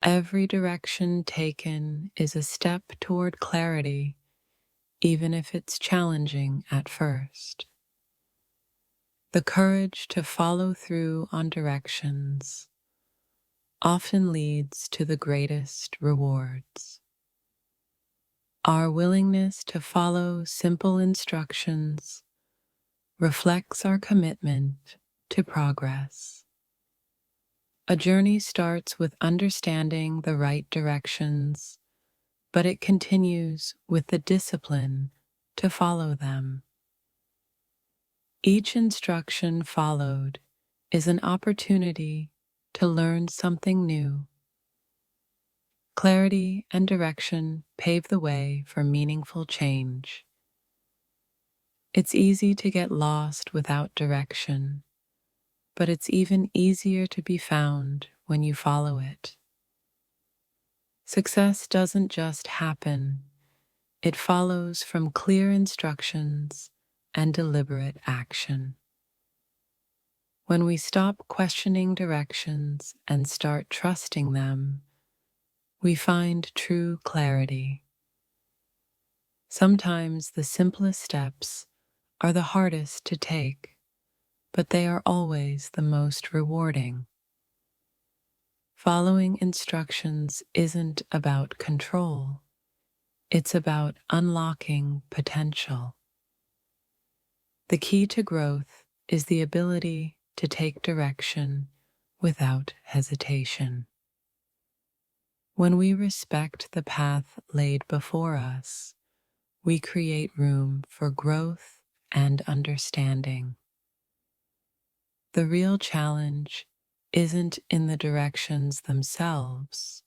Every direction taken is a step toward clarity, even if it's challenging at first. The courage to follow through on directions often leads to the greatest rewards. Our willingness to follow simple instructions reflects our commitment to progress. A journey starts with understanding the right directions, but it continues with the discipline to follow them. Each instruction followed is an opportunity to learn something new. Clarity and direction pave the way for meaningful change. It's easy to get lost without direction, but it's even easier to be found when you follow it. Success doesn't just happen, it follows from clear instructions and deliberate action. When we stop questioning directions and start trusting them, we find true clarity. Sometimes the simplest steps are the hardest to take, but they are always the most rewarding. Following instructions isn't about control, it's about unlocking potential. The key to growth is the ability to take direction without hesitation. When we respect the path laid before us, we create room for growth and understanding. The real challenge isn't in the directions themselves,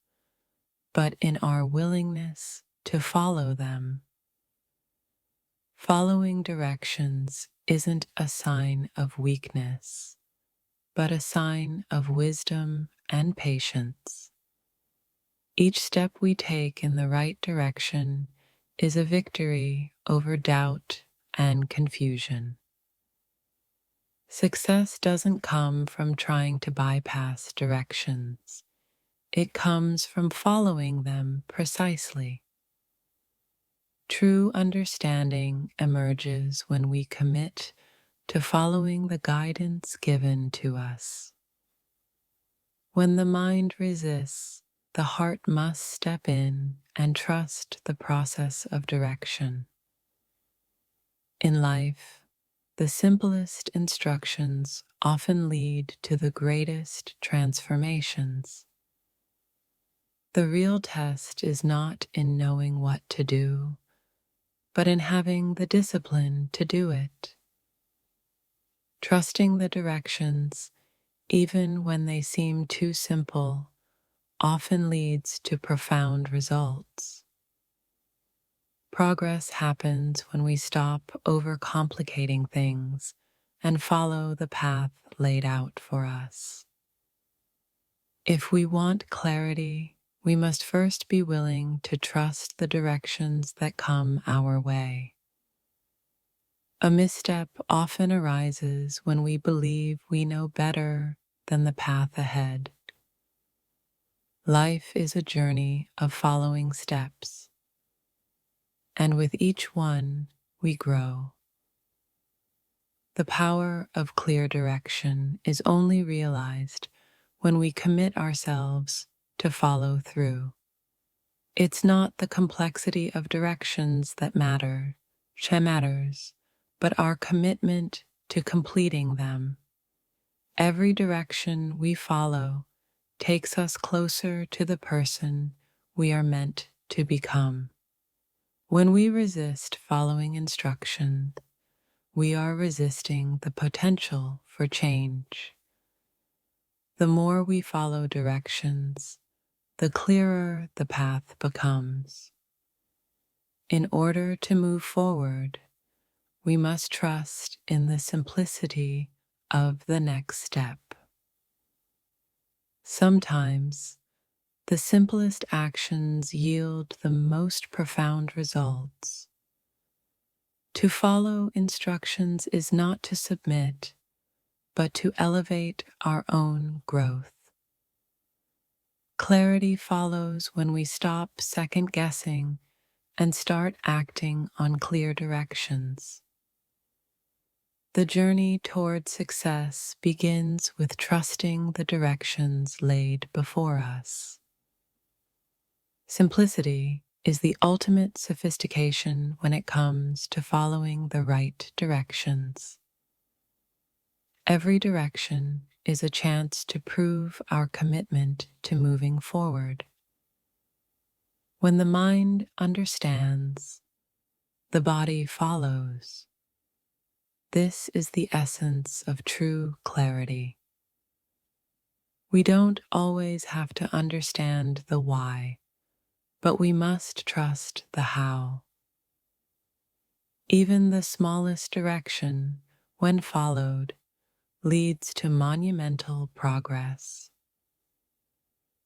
but in our willingness to follow them. Following directions isn't a sign of weakness, but a sign of wisdom and patience. Each step we take in the right direction is a victory over doubt and confusion. Success doesn't come from trying to bypass directions. It comes from following them precisely. True understanding emerges when we commit to following the guidance given to us. When the mind resists, the heart must step in and trust the process of direction. In life, the simplest instructions often lead to the greatest transformations. The real test is not in knowing what to do, but in having the discipline to do it. Trusting the directions, even when they seem too simple, often leads to profound results. Progress happens when we stop overcomplicating things and follow the path laid out for us. If we want clarity, we must first be willing to trust the directions that come our way. A misstep often arises when we believe we know better than the path ahead. Life is a journey of following steps, and with each one we grow. The power of clear direction is only realized when we commit ourselves to follow through. It's not the complexity of directions that matters, but our commitment to completing them. Every direction we follow takes us closer to the person we are meant to become. When we resist following instructions, we are resisting the potential for change. The more we follow directions, the clearer the path becomes. In order to move forward, we must trust in the simplicity of the next step. Sometimes, the simplest actions yield the most profound results. To follow instructions is not to submit, but to elevate our own growth. Clarity follows when we stop second guessing and start acting on clear directions. The journey toward success begins with trusting the directions laid before us. Simplicity is the ultimate sophistication when it comes to following the right directions. Every direction is a chance to prove our commitment to moving forward. When the mind understands, the body follows. This is the essence of true clarity. We don't always have to understand the why, but we must trust the how. Even the smallest direction, when followed, leads to monumental progress.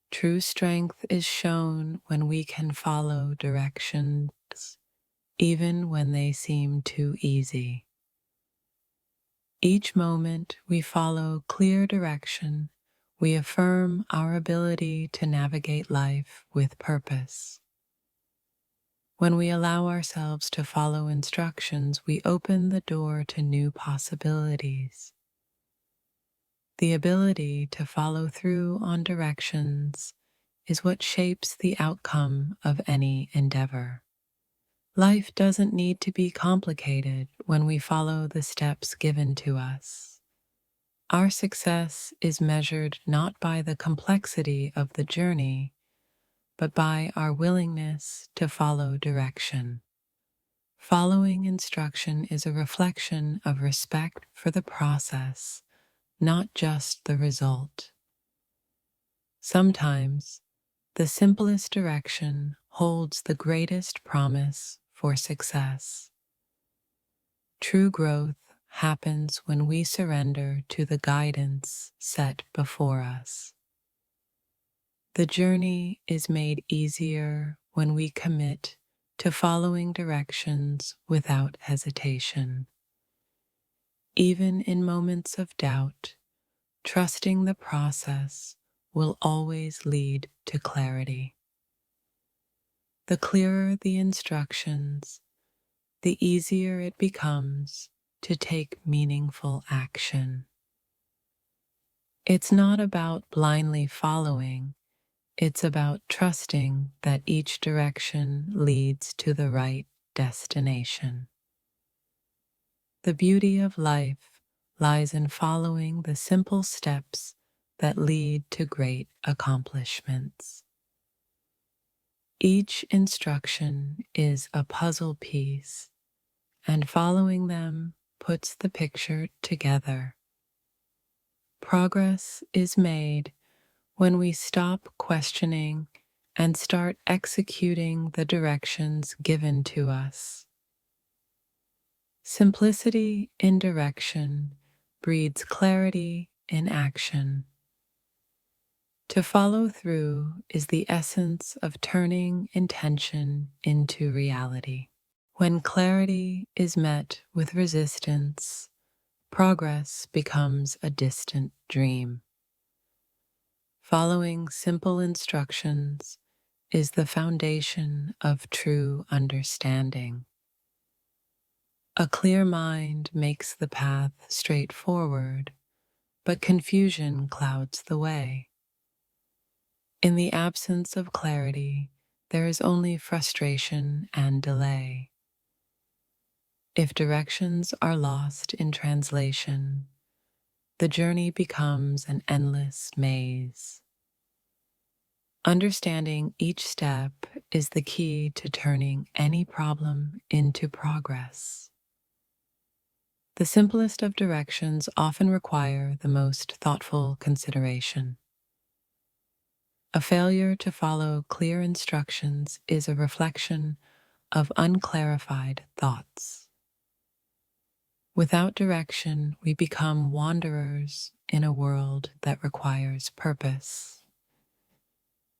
True strength is shown when we can follow directions, even when they seem too easy. Each moment we follow clear direction, we affirm our ability to navigate life with purpose. When we allow ourselves to follow instructions, we open the door to new possibilities. The ability to follow through on directions is what shapes the outcome of any endeavor. Life doesn't need to be complicated when we follow the steps given to us. Our success is measured not by the complexity of the journey, but by our willingness to follow direction. Following instruction is a reflection of respect for the process, not just the result. Sometimes, the simplest direction holds the greatest promise for success. True growth happens when we surrender to the guidance set before us. The journey is made easier when we commit to following directions without hesitation. Even in moments of doubt, trusting the process will always lead to clarity. The clearer the instructions, the easier it becomes to take meaningful action. It's not about blindly following, it's about trusting that each direction leads to the right destination. The beauty of life lies in following the simple steps that lead to great accomplishments. Each instruction is a puzzle piece, and following them puts the picture together. Progress is made when we stop questioning and start executing the directions given to us. Simplicity in direction breeds clarity in action. To follow through is the essence of turning intention into reality. When clarity is met with resistance, progress becomes a distant dream. Following simple instructions is the foundation of true understanding. A clear mind makes the path straightforward, but confusion clouds the way. In the absence of clarity, there is only frustration and delay. If directions are lost in translation, the journey becomes an endless maze. Understanding each step is the key to turning any problem into progress. The simplest of directions often require the most thoughtful consideration. A failure to follow clear instructions is a reflection of unclarified thoughts. Without direction, we become wanderers in a world that requires purpose.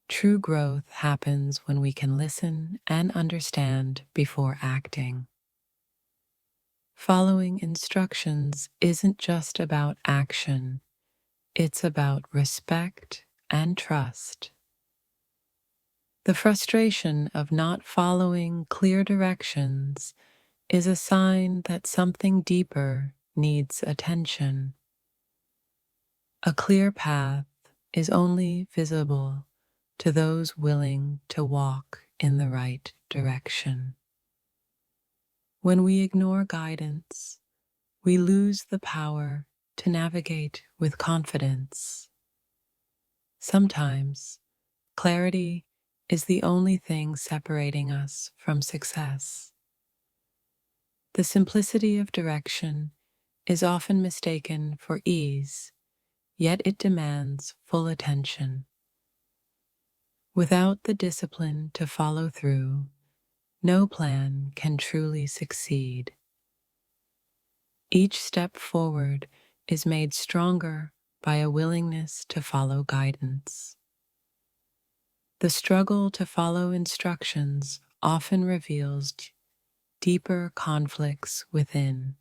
True growth happens when we can listen and understand before acting. Following instructions isn't just about action, it's about respect and trust. The frustration of not following clear directions is a sign that something deeper needs attention. A clear path is only visible to those willing to walk in the right direction. When we ignore guidance, we lose the power to navigate with confidence. Sometimes, clarity is the only thing separating us from success. The simplicity of direction is often mistaken for ease, yet it demands full attention. Without the discipline to follow through, no plan can truly succeed. Each step forward is made stronger by a willingness to follow guidance. The struggle to follow instructions often reveals deeper conflicts within.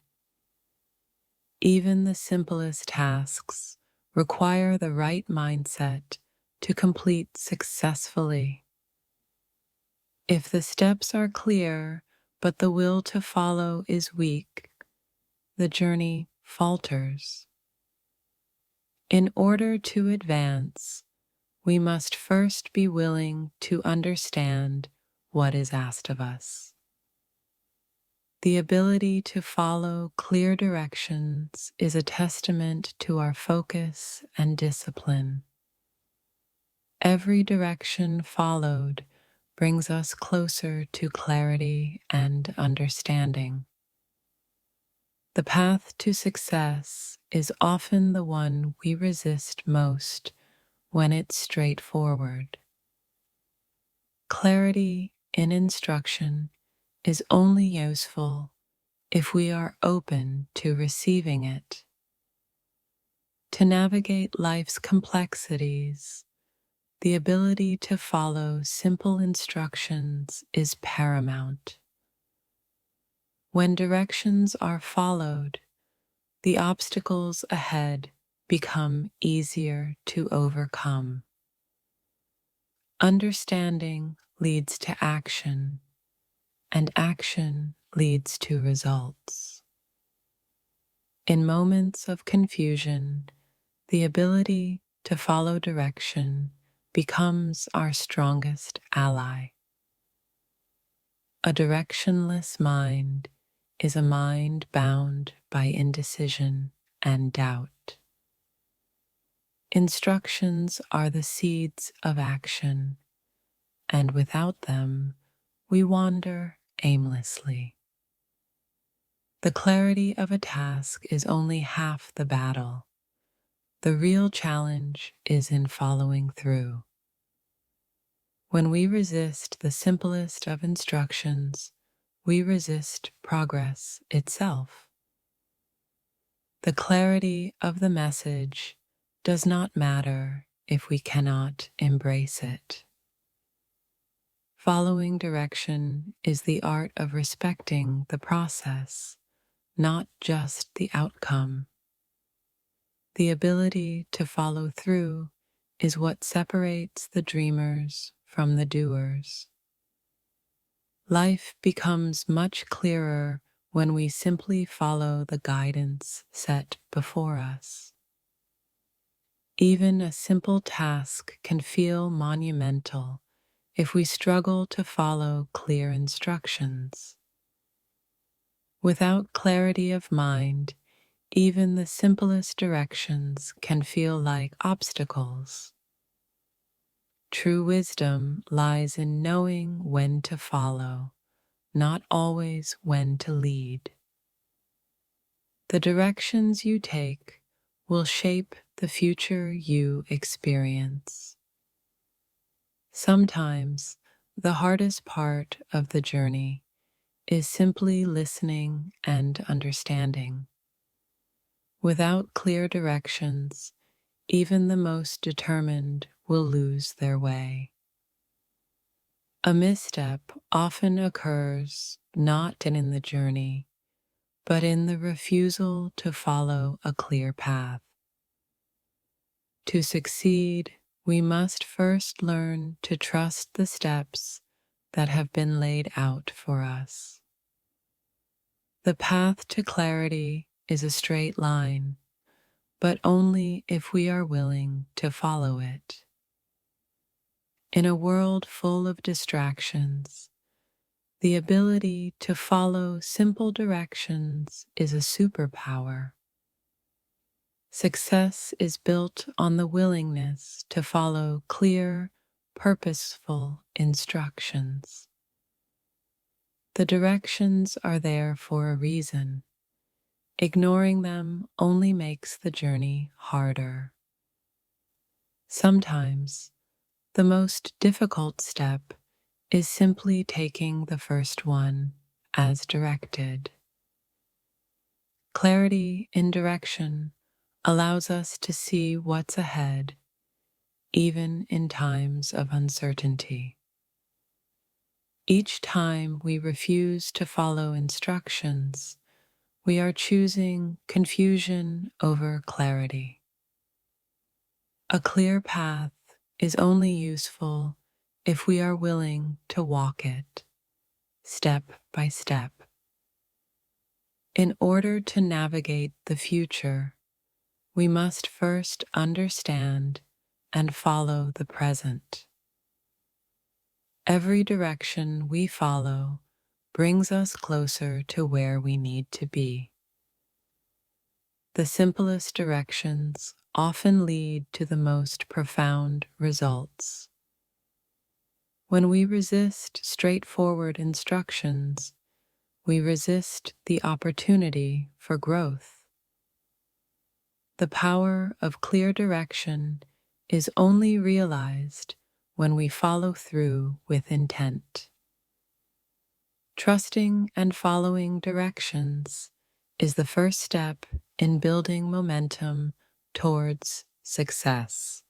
Even the simplest tasks require the right mindset to complete successfully. If the steps are clear, but the will to follow is weak, the journey falters. In order to advance, we must first be willing to understand what is asked of us. The ability to follow clear directions is a testament to our focus and discipline. Every direction followed brings us closer to clarity and understanding. The path to success is often the one we resist most when it's straightforward. Clarity in instruction is only useful if we are open to receiving it. To navigate life's complexities, the ability to follow simple instructions is paramount. When directions are followed, the obstacles ahead become easier to overcome. Understanding leads to action, and action leads to results. In moments of confusion, the ability to follow direction becomes our strongest ally. A directionless mind is a mind bound by indecision and doubt. Instructions are the seeds of action, and without them, we wander aimlessly. The clarity of a task is only half the battle. The real challenge is in following through. When we resist the simplest of instructions, we resist progress itself. The clarity of the message does not matter if we cannot embrace it. Following direction is the art of respecting the process, not just the outcome. The ability to follow through is what separates the dreamers from the doers. Life becomes much clearer when we simply follow the guidance set before us. Even a simple task can feel monumental if we struggle to follow clear instructions. Without clarity of mind, even the simplest directions can feel like obstacles. True wisdom lies in knowing when to follow, not always when to lead. The directions you take will shape the future you experience. Sometimes the hardest part of the journey is simply listening and understanding. Without clear directions, even the most determined will lose their way. A misstep often occurs not in the journey, but in the refusal to follow a clear path. To succeed, we must first learn to trust the steps that have been laid out for us. The path to clarity is a straight line, but only if we are willing to follow it. In a world full of distractions, the ability to follow simple directions is a superpower. Success is built on the willingness to follow clear, purposeful instructions. The directions are there for a reason. Ignoring them only makes the journey harder. Sometimes, the most difficult step is simply taking the first one as directed. Clarity in direction allows us to see what's ahead, even in times of uncertainty. Each time we refuse to follow instructions, we are choosing confusion over clarity. A clear path is only useful if we are willing to walk it, step by step. In order to navigate the future, we must first understand and follow the present. Every direction we follow brings us closer to where we need to be. The simplest directions often lead to the most profound results. When we resist straightforward instructions, we resist the opportunity for growth. The power of clear direction is only realized when we follow through with intent. Trusting and following directions is the first step in building momentum towards success.